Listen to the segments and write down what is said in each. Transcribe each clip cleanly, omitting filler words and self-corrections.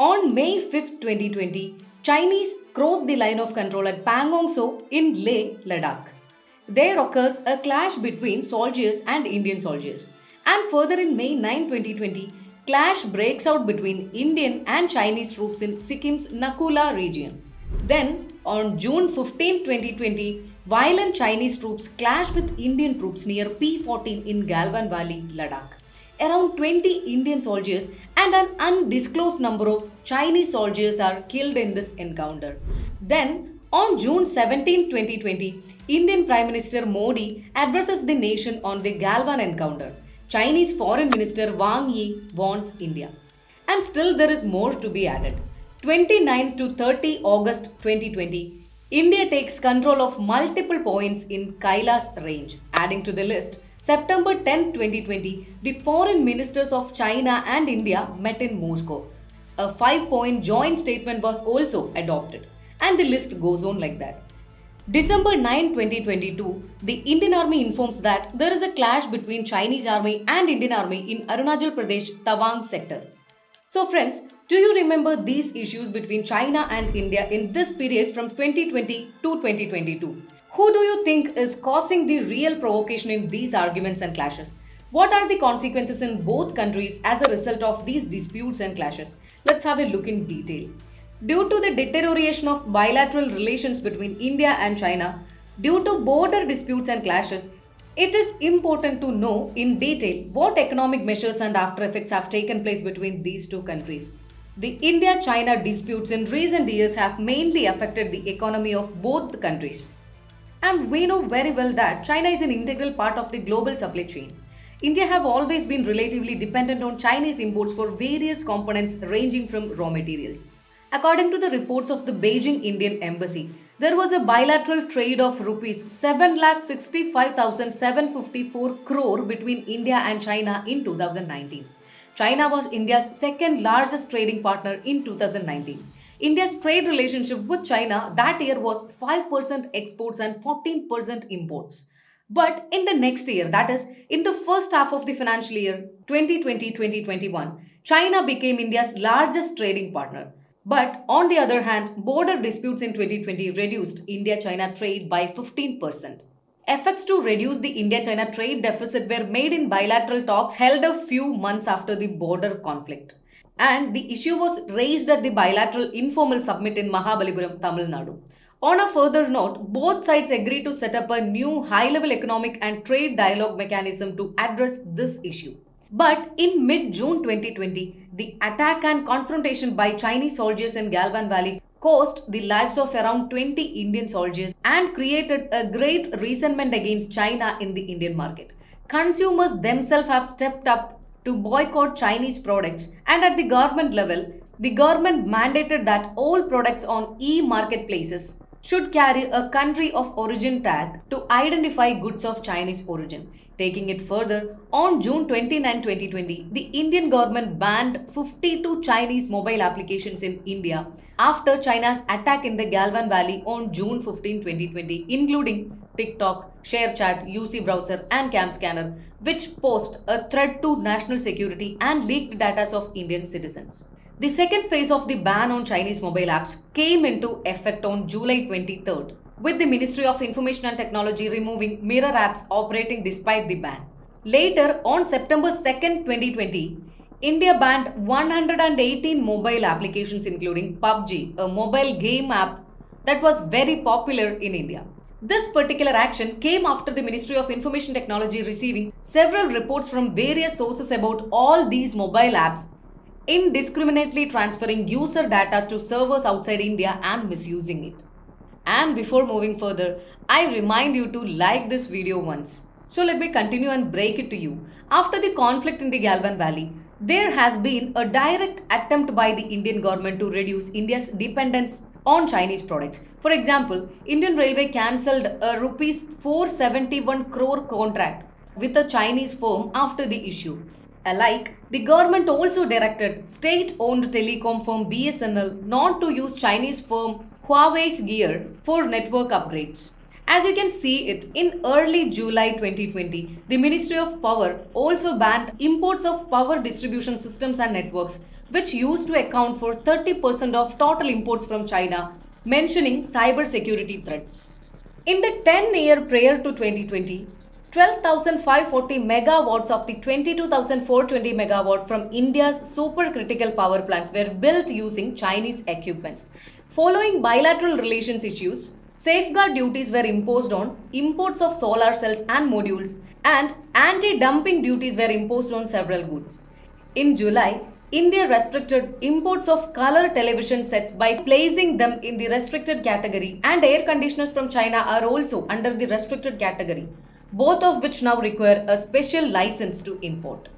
On May 5th, 2020, Chinese crossed the line of control at Pangong So in Leh, Ladakh. There occurs a clash between soldiers and Indian soldiers. And further in May 9, 2020, clash breaks out between Indian and Chinese troops in Sikkim's Nakula region. Then, on June 15, 2020, violent Chinese troops clashed with Indian troops near P14 in Galwan Valley, Ladakh. Around 20 Indian soldiers and an undisclosed number of Chinese soldiers are killed in this encounter. Then, on June 17, 2020, Indian Prime Minister Modi addresses the nation on the Galwan encounter. Chinese Foreign Minister Wang Yi warns India. And still there is more to be added. 29 to 30 August 2020, India takes control of multiple points in Kailas range. Adding to the list, September 10, 2020, the foreign ministers of China and India met in Moscow. A 5-point joint statement was also adopted. And the list goes on like that. December 9, 2022, the Indian Army informs that there is a clash between Chinese Army and Indian Army in Arunachal Pradesh Tawang sector. So friends, do you remember these issues between China and India in this period from 2020 to 2022? Who do you think is causing the real provocation in these arguments and clashes? What are the consequences in both countries as a result of these disputes and clashes? Let's have a look in detail. Due to the deterioration of bilateral relations between India and China, due to border disputes and clashes, it is important to know in detail what economic measures and after effects have taken place between these two countries. The India-China disputes in recent years have mainly affected the economy of both the countries. And we know very well that China is an integral part of the global supply chain. India have always been relatively dependent on Chinese imports for various components ranging from raw materials. According to the reports of the Beijing Indian Embassy, there was a bilateral trade of rupees 7,65,754 crore between India and China in 2019. China was India's second largest trading partner in 2019. India's trade relationship with China that year was 5% exports and 14% imports. But in the next year, that is, in the first half of the financial year 2020-2021, China became India's largest trading partner. But on the other hand, border disputes in 2020 reduced India-China trade by 15%. Efforts to reduce the India-China trade deficit were made in bilateral talks held a few months after the border conflict. And the issue was raised at the bilateral informal summit in Mahabalipuram, Tamil Nadu. On a further note, both sides agreed to set up a new high-level economic and trade dialogue mechanism to address this issue. But in mid-June 2020, the attack and confrontation by Chinese soldiers in Galwan Valley cost the lives of around 20 Indian soldiers and created a great resentment against China in the Indian market. Consumers themselves have stepped up to boycott Chinese products, and at the government level, the government mandated that all products on e-marketplaces should carry a country of origin tag to identify goods of Chinese origin. Taking it further, on June 29, 2020, the Indian government banned 52 Chinese mobile applications in India after China's attack in the Galwan Valley on June 15, 2020, including TikTok, ShareChat, UC Browser, and Cam Scanner, which posed a threat to national security and leaked data of Indian citizens. The second phase of the ban on Chinese mobile apps came into effect on July 23rd, with the Ministry of Information and Technology removing mirror apps operating despite the ban. Later, on September 2nd, 2020, India banned 118 mobile applications including PUBG, a mobile game app that was very popular in India. This particular action came after the Ministry of Information Technology receiving several reports from various sources about all these mobile apps indiscriminately transferring user data to servers outside India and misusing it. And before moving further, I remind you to like this video once. So let me continue and break it to you. After the conflict in the Galwan Valley, there has been a direct attempt by the Indian government to reduce India's dependence on Chinese products. For example, Indian Railway cancelled a rupees 471 crore contract with a Chinese firm after the issue. Alike, the government also directed state-owned telecom firm BSNL not to use Chinese firm Huawei's gear for network upgrades. As you can see it, in early July 2020, the Ministry of Power also banned imports of power distribution systems and networks which used to account for 30% of total imports from China, mentioning cybersecurity threats. In the 10-year prior to 2020, 12,540 megawatts of the 22,420 megawatt from India's supercritical power plants were built using Chinese equipment. Following bilateral relations issues, safeguard duties were imposed on imports of solar cells and modules, and anti-dumping duties were imposed on several goods. In July, India restricted imports of color television sets by placing them in the restricted category, and air conditioners from China are also under the restricted category, both of which now require a special license to import.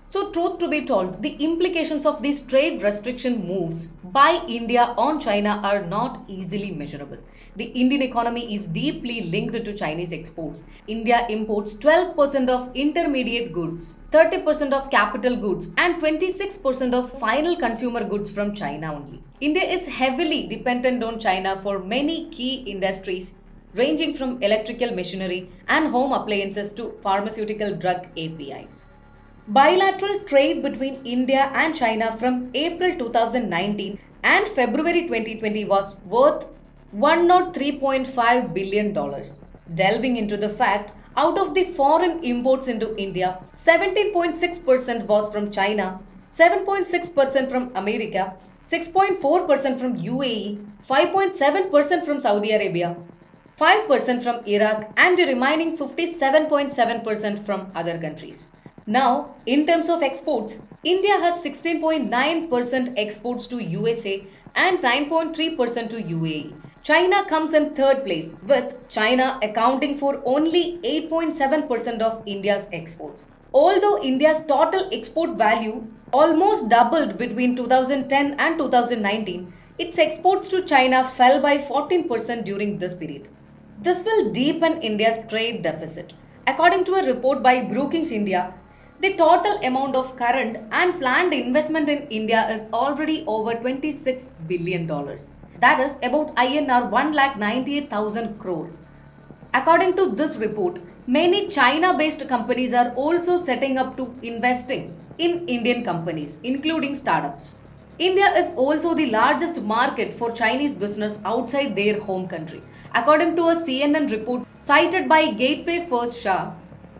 So, truth to be told, the implications of these trade restriction moves by India on China are not easily measurable. The Indian economy is deeply linked to Chinese exports. India imports 12% of intermediate goods, 30% of capital goods, and 26% of final consumer goods from China only. India is heavily dependent on China for many key industries, ranging from electrical machinery and home appliances to pharmaceutical drug APIs. Bilateral trade between India and China from April 2019 and February 2020 was worth $103.5 billion. Delving into the fact, out of the foreign imports into India, 17.6% was from China, 7.6% from America, 6.4% from UAE, 5.7% from Saudi Arabia, 5% from Iraq, and the remaining 57.7% from other countries. Now, in terms of exports, India has 16.9% exports to USA and 9.3% to UAE. China comes in third place, with China accounting for only 8.7% of India's exports. Although India's total export value almost doubled between 2010 and 2019, its exports to China fell by 14% during this period. This will deepen India's trade deficit. According to a report by Brookings India, the total amount of current and planned investment in India is already over $26 billion. That is about INR 1,98,000 crore. According to this report, many China-based companies are also setting up to investing in Indian companies, including startups. India is also the largest market for Chinese business outside their home country. According to a CNN report cited by Gateway First Shah,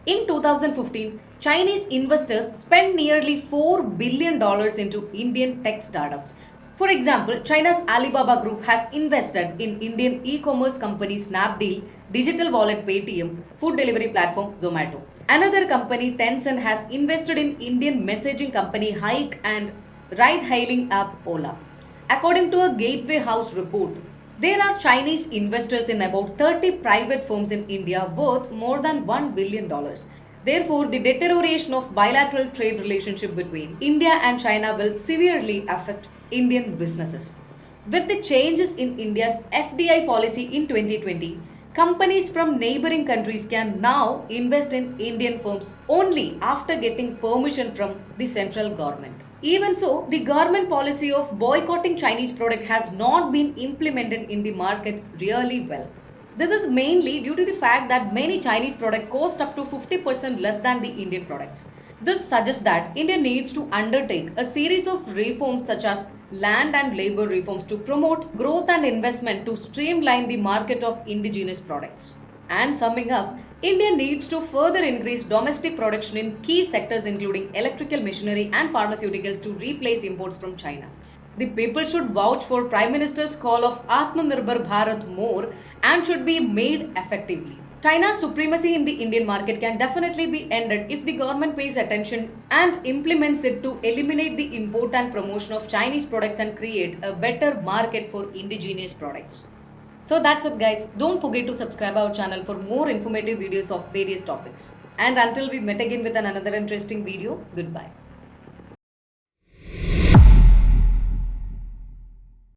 in 2015, Chinese investors spent nearly $4 billion into Indian tech startups. For example, China's Alibaba Group has invested in Indian e-commerce company Snapdeal, digital wallet Paytm, food delivery platform Zomato. Another company, Tencent, has invested in Indian messaging company Hike and ride-hailing app Ola. According to a Gateway House report, there are Chinese investors in about 30 private firms in India worth more than $1 billion. Therefore, the deterioration of bilateral trade relationship between India and China will severely affect Indian businesses. With the changes in India's FDI policy in 2020, companies from neighboring countries can now invest in Indian firms only after getting permission from the central government. Even so, the government policy of boycotting Chinese product has not been implemented in the market really well. This is mainly due to the fact that many Chinese products cost up to 50% less than the Indian products. This suggests that India needs to undertake a series of reforms such as land and labor reforms to promote growth and investment to streamline the market of indigenous products. And summing up, India needs to further increase domestic production in key sectors including electrical machinery and pharmaceuticals to replace imports from China. The people should vouch for Prime Minister's call of Atmanirbhar Bharat more and should be made effectively. China's supremacy in the Indian market can definitely be ended if the government pays attention and implements it to eliminate the import and promotion of Chinese products and create a better market for indigenous products. So that's it guys. Don't forget to subscribe our channel for more informative videos of various topics. And until we meet again with another interesting video, goodbye.